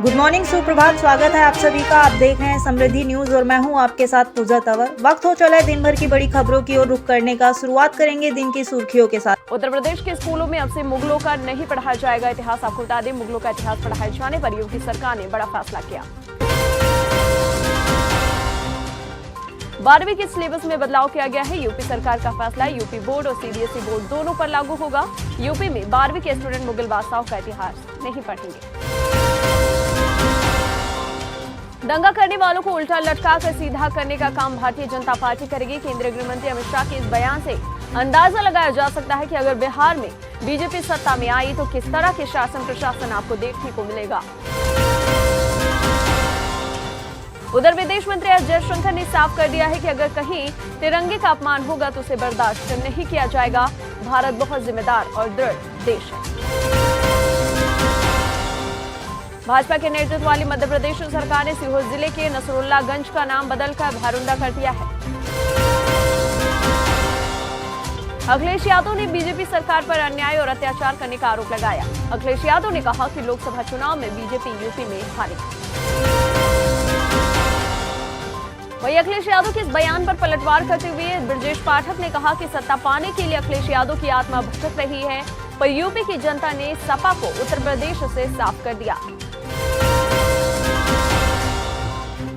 Good morning, सुप्रभात। स्वागत है आप सभी का। आप देख रहे हैं समृद्धि न्यूज और मैं हूं आपके साथ पूजा तंवर। वक्त हो चला है दिन भर की बड़ी खबरों की ओर रुख करने का। शुरुआत करेंगे दिन की सुर्खियों के साथ। उत्तर प्रदेश के स्कूलों में अब से मुगलों का नहीं पढ़ाया जाएगा इतिहास। आपको बता दें, मुगलों का इतिहास पढ़ाए जाने पर योगी सरकार ने बड़ा फैसला किया। 12वीं के सिलेबस में बदलाव किया गया है। यूपी सरकार का फैसला यूपी बोर्ड और सीबीएसई बोर्ड दोनों पर लागू होगा। यूपी में 12वीं के स्टूडेंट मुगल बादशाहों का इतिहास नहीं पढ़ेंगे। दंगा करने वालों को उल्टा लटका कर सीधा करने का काम भारतीय जनता पार्टी करेगी। केंद्रीय गृह मंत्री अमित शाह के इस बयान से अंदाजा लगाया जा सकता है कि अगर बिहार में बीजेपी सत्ता में आई तो किस तरह के शासन प्रशासन आपको देखने को मिलेगा। उधर विदेश मंत्री एस जयशंकर ने साफ कर दिया है कि अगर कहीं तिरंगे का अपमान होगा तो उसे बर्दाश्त नहीं किया जाएगा। भारत बहुत जिम्मेदार और दृढ़ देश है। भाजपा के नेतृत्व वाली मध्य प्रदेश सरकार ने सीहोर जिले के नसरुल्लागंज का नाम बदलकर भारुंडा कर दिया है। अखिलेश यादव ने बीजेपी सरकार पर अन्याय और अत्याचार करने का आरोप लगाया। अखिलेश यादव ने कहा कि लोकसभा चुनाव में बीजेपी यूपी में हारेगी। वहीं अखिलेश यादव के इस बयान पर पलटवार करते हुए ब्रजेश पाठक ने कहा कि सत्ता पाने के लिए अखिलेश यादव की आत्मा भटक रही है, पर यूपी की जनता ने सपा को उत्तर प्रदेश से साफ कर दिया।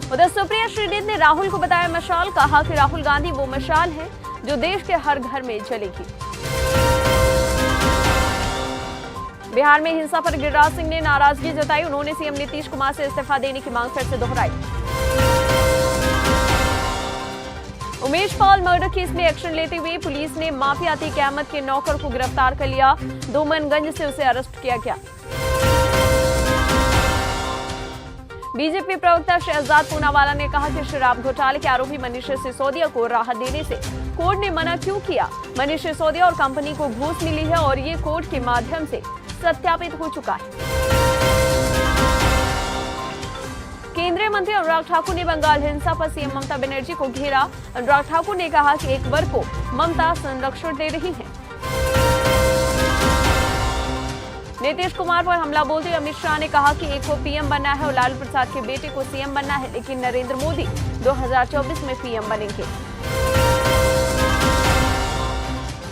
उधर सुप्रिया श्रीनेत ने राहुल को बताया मशाल। कहा कि राहुल गांधी वो मशाल है जो देश के हर घर में जलेगी। बिहार में हिंसा पर गिरिराज सिंह ने नाराजगी जताई। उन्होंने सीएम नीतीश कुमार से इस्तीफा देने की मांग फिर से दोहराई। उमेश पाल मर्डर केस में एक्शन लेते हुए पुलिस ने माफिया अतीक अहमद के नौकर को गिरफ्तार कर लिया। धूमनगंज से उसे अरेस्ट किया गया। बीजेपी प्रवक्ता शहजाद पूनावाला ने कहा कि शराब घोटाले के आरोपी मनीष सिसोदिया को राहत देने से कोर्ट ने मना क्यों किया। मनीष सिसोदिया और कंपनी को घूस मिली है और ये कोर्ट के माध्यम से सत्यापित हो चुका है। केंद्रीय मंत्री अनुराग ठाकुर ने बंगाल हिंसा पर सीएम ममता बनर्जी को घेरा। अनुराग ठाकुर ने कहा कि एक वर्ग को ममता संरक्षण दे रही है। नीतीश कुमार पर हमला बोलते हुए अमित शाह ने कहा कि एक को पीएम बनना है और लालू प्रसाद के बेटे को सीएम बनना है, लेकिन नरेंद्र मोदी 2024 में पीएम बनेंगे।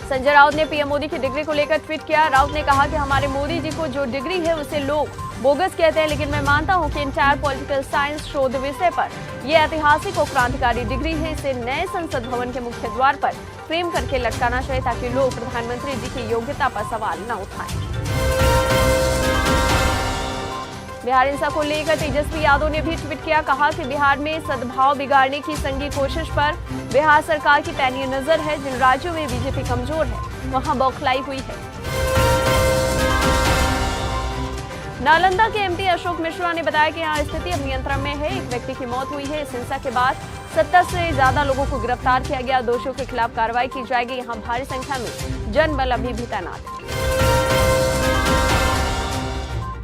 संजय राउत ने पीएम मोदी की डिग्री को लेकर ट्वीट किया। राउत ने कहा कि हमारे मोदी जी को जो डिग्री है उसे लोग बोगस कहते हैं, लेकिन मैं मानता हूं कि इंटायर पॉलिटिकल साइंस शोध विषय पर यह ऐतिहासिक और क्रांतिकारी डिग्री है। इसे नए संसद भवन के मुख्य द्वार पर फ्रेम करके लटकाना चाहिए ताकि लोग प्रधानमंत्री जी की योग्यता पर सवाल न उठाएं। बिहार हिंसा को लेकर तेजस्वी यादव ने भी ट्वीट किया। कहा कि बिहार में सद्भाव बिगाड़ने की संगी कोशिश पर बिहार सरकार की पैनी नजर है। जिन राज्यों में बीजेपी कमजोर है वहां बौखलाई हुई है। नालंदा के एमपी अशोक मिश्रा ने बताया कि यहाँ स्थिति अब नियंत्रण में है। एक व्यक्ति की मौत हुई है। इस हिंसा के बाद 70 से ज्यादा लोगों को गिरफ्तार किया गया। दोषियों के खिलाफ कार्रवाई की जाएगी। यहाँ भारी संख्या में जनबल अभी भी तैनात है।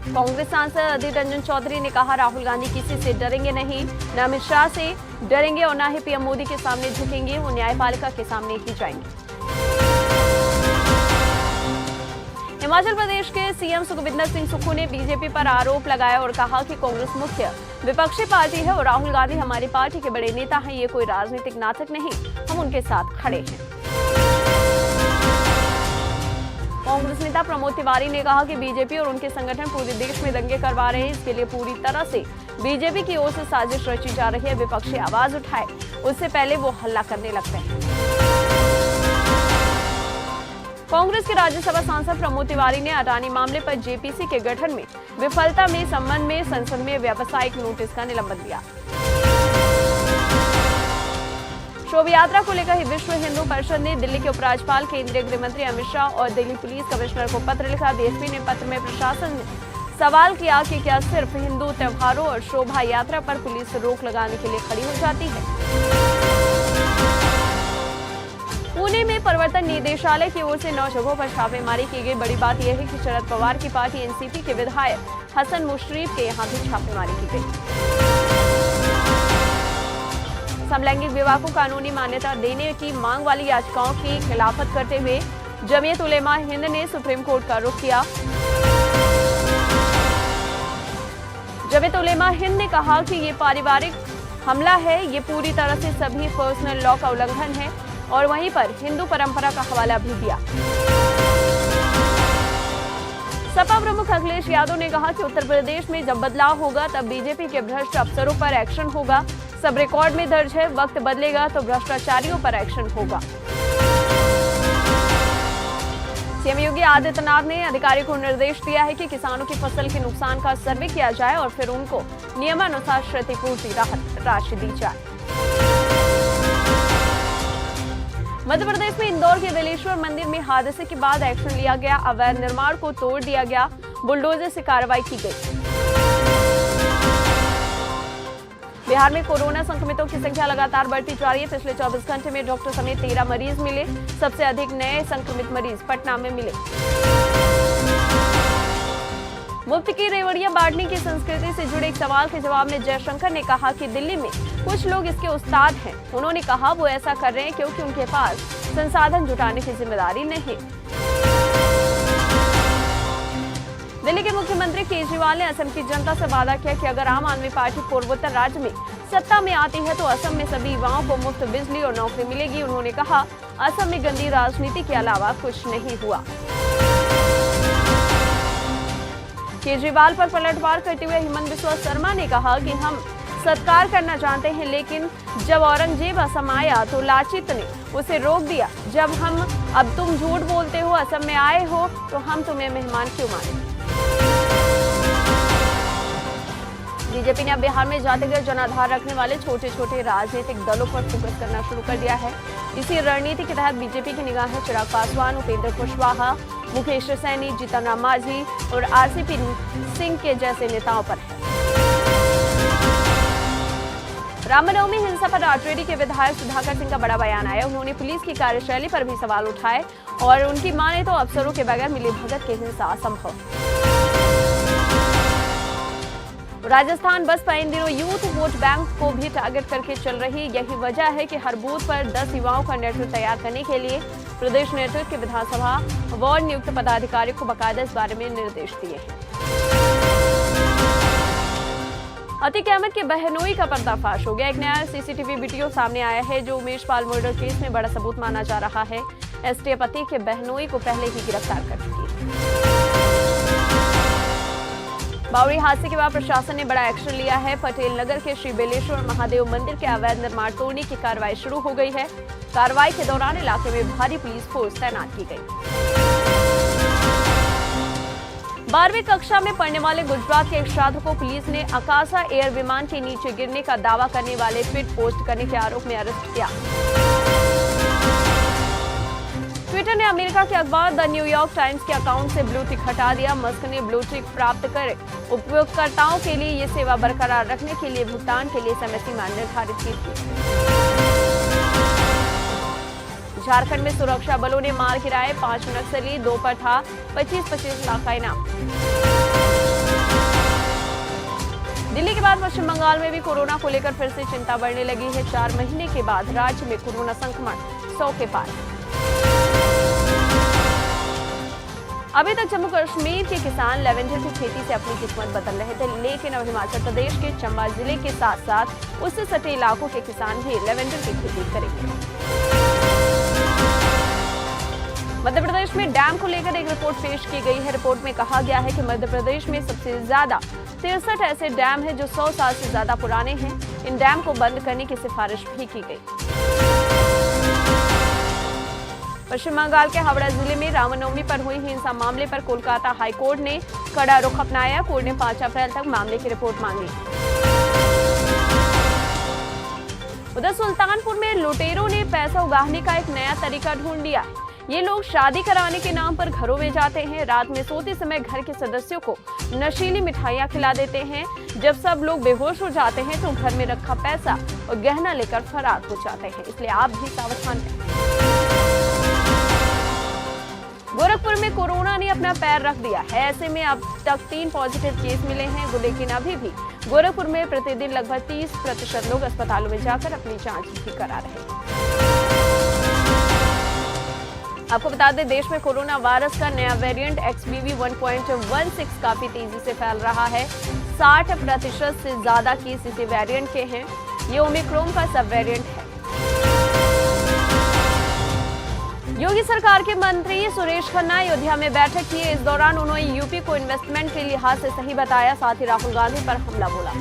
कांग्रेस सांसद अधीर रंजन चौधरी ने कहा, राहुल गांधी किसी से डरेंगे नहीं, न अमित शाह से डरेंगे और न ही पीएम मोदी के सामने झुकेंगे। वो न्यायपालिका के सामने ही जाएंगे। हिमाचल प्रदेश के सीएम सुखविंदर सिंह सुक्खू ने बीजेपी पर आरोप लगाया और कहा कि कांग्रेस मुख्य विपक्षी पार्टी है और राहुल गांधी हमारी पार्टी के बड़े नेता हैं। ये कोई राजनीतिक नाटक नहीं, हम उनके साथ खड़े हैं। कांग्रेस नेता प्रमोद तिवारी ने कहा कि बीजेपी और उनके संगठन पूरे देश में दंगे करवा रहे हैं। इसके लिए पूरी तरह से बीजेपी की ओर से साजिश रची जा रही है। विपक्षी आवाज उठाए उससे पहले वो हल्ला करने लगते हैं। कांग्रेस के राज्यसभा सांसद प्रमोद तिवारी ने अडानी मामले पर जेपीसी के गठन में विफलता में संबंध में संसद में व्यावसायिक नोटिस का निलंबन दिया। शोभ यात्रा को लेकर विश्व हिंदू परिषद ने दिल्ली के उपराज्यपाल, केंद्रीय गृह मंत्री अमित शाह और दिल्ली पुलिस कमिश्नर को पत्र लिखा। बीएसपी ने पत्र में प्रशासन से सवाल किया कि क्या सिर्फ हिंदू त्योहारों और शोभा यात्रा पर पुलिस रोक लगाने के लिए खड़ी हो जाती है। पुणे में प्रवर्तन निदेशालय की ओर से 9 जगहों पर छापेमारी की गई। बड़ी बात यह है कि शरद पवार की पार्टी एनसीपी के विधायक हसन मुश्रीफ के यहाँ भी छापेमारी की गई। समलैंगिक विवाह को कानूनी मान्यता देने की मांग वाली याचिकाओं की खिलाफत करते हुए जमीयत उलेमा हिंद ने सुप्रीम कोर्ट का रुख किया। जमीयत उलेमा हिंद ने कहा कि ये पारिवारिक हमला है, ये पूरी तरह से सभी पर्सनल लॉ का उल्लंघन है और वहीं पर हिंदू परंपरा का हवाला भी दिया। सपा प्रमुख अखिलेश यादव ने कहा कि उत्तर प्रदेश में जब बदलाव होगा तब बीजेपी के भ्रष्ट अफसरों पर एक्शन होगा। सब रिकॉर्ड में दर्ज है, वक्त बदलेगा तो भ्रष्टाचारियों पर एक्शन होगा। सीएम योगी आदित्यनाथ ने अधिकारियों को निर्देश दिया है कि किसानों की फसल के नुकसान का सर्वे किया जाए और फिर उनको नियमानुसार क्षतिपूर्ति राहत राशि दी जाए। मध्य प्रदेश में इंदौर के बेलेश्वर मंदिर में हादसे के बाद एक्शन लिया गया। अवैध निर्माण को तोड़ दिया गया, बुलडोजर से कार्रवाई की गई। बिहार में कोरोना संक्रमितों की संख्या लगातार बढ़ती जा रही है। पिछले 24 घंटे में डॉक्टर समेत 13 मरीज मिले। सबसे अधिक नए संक्रमित मरीज पटना में मिले। मुफ्त की रेवड़ियां बांटने की संस्कृति से जुड़े एक सवाल के जवाब में जयशंकर ने कहा कि दिल्ली में कुछ लोग इसके उस्ताद हैं। उन्होंने कहा वो ऐसा कर रहे हैं क्योंकि उनके पास संसाधन जुटाने की जिम्मेदारी नहीं। दिल्ली के मुख्यमंत्री केजरीवाल ने असम की जनता से वादा किया कि अगर आम आदमी पार्टी पूर्वोत्तर राज्य में सत्ता में आती है तो असम में सभी युवाओं को मुफ्त बिजली और नौकरी मिलेगी। उन्होंने कहा असम में गंदी राजनीति के अलावा कुछ नहीं हुआ। केजरीवाल पर पलटवार करते हुए हेमंत बिस्वा शर्मा ने कहा कि हम सत्कार करना जानते हैं, लेकिन जब औरंगजेब असम आया तो लाचित ने उसे रोक दिया। जब अब तुम झूठ बोलते हो, असम में आए हो तो हम तुम्हें मेहमान क्यों माने। बीजेपी ने अब बिहार में जातिगत जनाधार रखने वाले छोटे छोटे राजनीतिक दलों पर फोकस करना शुरू कर दिया है। इसी रणनीति के तहत बीजेपी की निगाहें चिराग पासवान, उपेंद्र कुशवाहा, मुकेश सैनी, जीतन राम मांझी और आरसीपी सिंह के जैसे नेताओं पर है। रामनवमी हिंसा पर राजौरी के विधायक सुधाकर सिंह का बड़ा बयान आया। उन्होंने पुलिस की कार्यशैली पर भी सवाल उठाए और उनकी माने तो अफसरों के बगैर मिलीभगत की हिंसा असंभव। राजस्थान बसपा इन दिनों यूथ वोट बैंक को भी टारगेट करके चल रही। यही वजह है कि हर बूथ पर 10 युवाओं का नेतृत्व तैयार करने के लिए प्रदेश नेतृत्व के विधानसभा वार्ड नियुक्त पदाधिकारियों को बाकायदा इस बारे में निर्देश दिए हैं। अतीक अहमद के बहनोई का पर्दाफाश हो गया। एक नया सीसीटीवी वीडियो सामने आया है जो उमेश पाल मर्डर केस में बड़ा सबूत माना जा रहा है। एसटीएफ अतीक के बहनोई को पहले ही गिरफ्तार कर चुकी है। बावड़ी हादसे के बाद प्रशासन ने बड़ा एक्शन लिया है। पटेल नगर के श्री बेलेश्वर महादेव मंदिर के अवैध निर्माण तोड़ने की कार्रवाई शुरू हो गई है। कार्रवाई के दौरान इलाके में भारी पुलिस फोर्स तैनात की गई। 12वीं कक्षा में पढ़ने वाले गुजरात के एक छात्र को पुलिस ने अकाशा एयर विमान के नीचे गिरने का दावा करने वाले ट्वीट पोस्ट करने के आरोप में अरेस्ट किया। ट्विटर ने अमेरिका के अखबार द न्यूयॉर्क टाइम्स के अकाउंट से ब्लू टिक हटा दिया। मस्क ने ब्लू टिक प्राप्त कर उपयोगकर्ताओं के लिए ये सेवा बरकरार रखने के लिए भुगतान के लिए समय सीमा निर्धारित की थी। झारखंड में सुरक्षा बलों ने मार गिराए 5 नक्सली, 2 पर था 25-25 लाख का इनाम। दिल्ली के बाद पश्चिम बंगाल में भी कोरोना को लेकर फिर से चिंता बढ़ने लगी है। 4 महीने के बाद राज्य में कोरोना संक्रमण 100 के पार। अभी तक जम्मू कश्मीर के किसान लेवेंडर की खेती से अपनी किस्मत बदल रहे थे, लेकिन अब हिमाचल प्रदेश के चंबा जिले के साथ साथ उससे सटे इलाकों के किसान भी लेवेंडर की खेती करेंगे। मध्य प्रदेश में डैम को लेकर एक रिपोर्ट पेश की गई है। रिपोर्ट में कहा गया है कि मध्य प्रदेश में सबसे ज्यादा 63 ऐसे डैम हैं जो 100 साल से ज्यादा पुराने हैं। इन डैम को बंद करने की सिफारिश भी की गई। पश्चिम बंगाल के हावड़ा जिले में रामनवमी पर हुई हिंसा मामले पर कोलकाता हाईकोर्ट ने कड़ा रुख अपनाया। कोर्ट ने 5 अप्रैल तक मामले की रिपोर्ट मांगी। उधर सुल्तानपुर में लुटेरों ने पैसा उगाहने का एक नया तरीका ढूंढ लिया। ये लोग शादी कराने के नाम पर घरों में जाते हैं। रात में सोते समय घर के सदस्यों को नशीली मिठाइयां खिला देते हैं। जब सब लोग बेहोश हो जाते हैं तो घर में रखा पैसा और गहना लेकर फरार हो जाते हैं। इसलिए आप भी सावधान रहें। गोरखपुर में कोरोना ने अपना पैर रख दिया है। ऐसे में अब तक 3 पॉजिटिव केस मिले हैं, लेकिन अभी भी गोरखपुर में प्रतिदिन लगभग 30% लोग अस्पतालों में जाकर अपनी जांच भी करा रहे हैं। आपको बता दें, देश में कोरोना वायरस का नया वेरिएंट XBB 1.16 काफी तेजी से फैल रहा है। 60% से ज्यादा केस इसी वेरिएंट के हैं। ये ओमिक्रॉन का सब वेरिएंट है। योगी सरकार के मंत्री सुरेश खन्ना अयोध्या में बैठक की। इस दौरान उन्होंने यूपी को इन्वेस्टमेंट के लिहाज से सही बताया, साथ ही राहुल गांधी पर हमला बोला।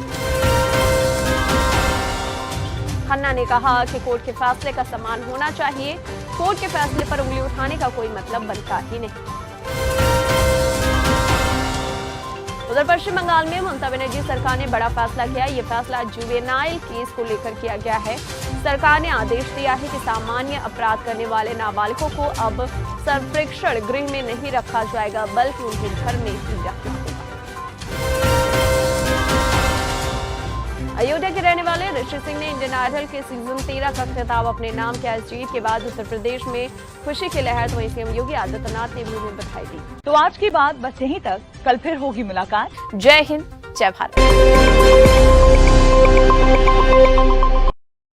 खन्ना ने कहा कि कोर्ट के फैसले का सम्मान होना चाहिए, कोर्ट के फैसले पर उंगली उठाने का कोई मतलब बनता ही नहीं। उधर पश्चिम बंगाल में ममता बनर्जी सरकार ने बड़ा फैसला किया। ये फैसला जुवेनाइल केस को लेकर किया गया है। सरकार ने आदेश दिया है कि सामान्य अपराध करने वाले नाबालिगों को अब संप्रेक्षण गृह में नहीं रखा जाएगा, बल्कि उन्हें घर में ही रखना होगा। अयोध्या के रहने वाले ऋषि सिंह ने इंडियन आइडल के सीजन 13 का खिताब अपने नाम किया। इस जीत के बाद उत्तर प्रदेश में खुशी की लहर, वहीं सीएम योगी आदित्यनाथ ने भी उन्हें बधाई दी। तो आज की बात बस यहीं तक, कल फिर होगी मुलाकात। जय हिंद, जय भारत।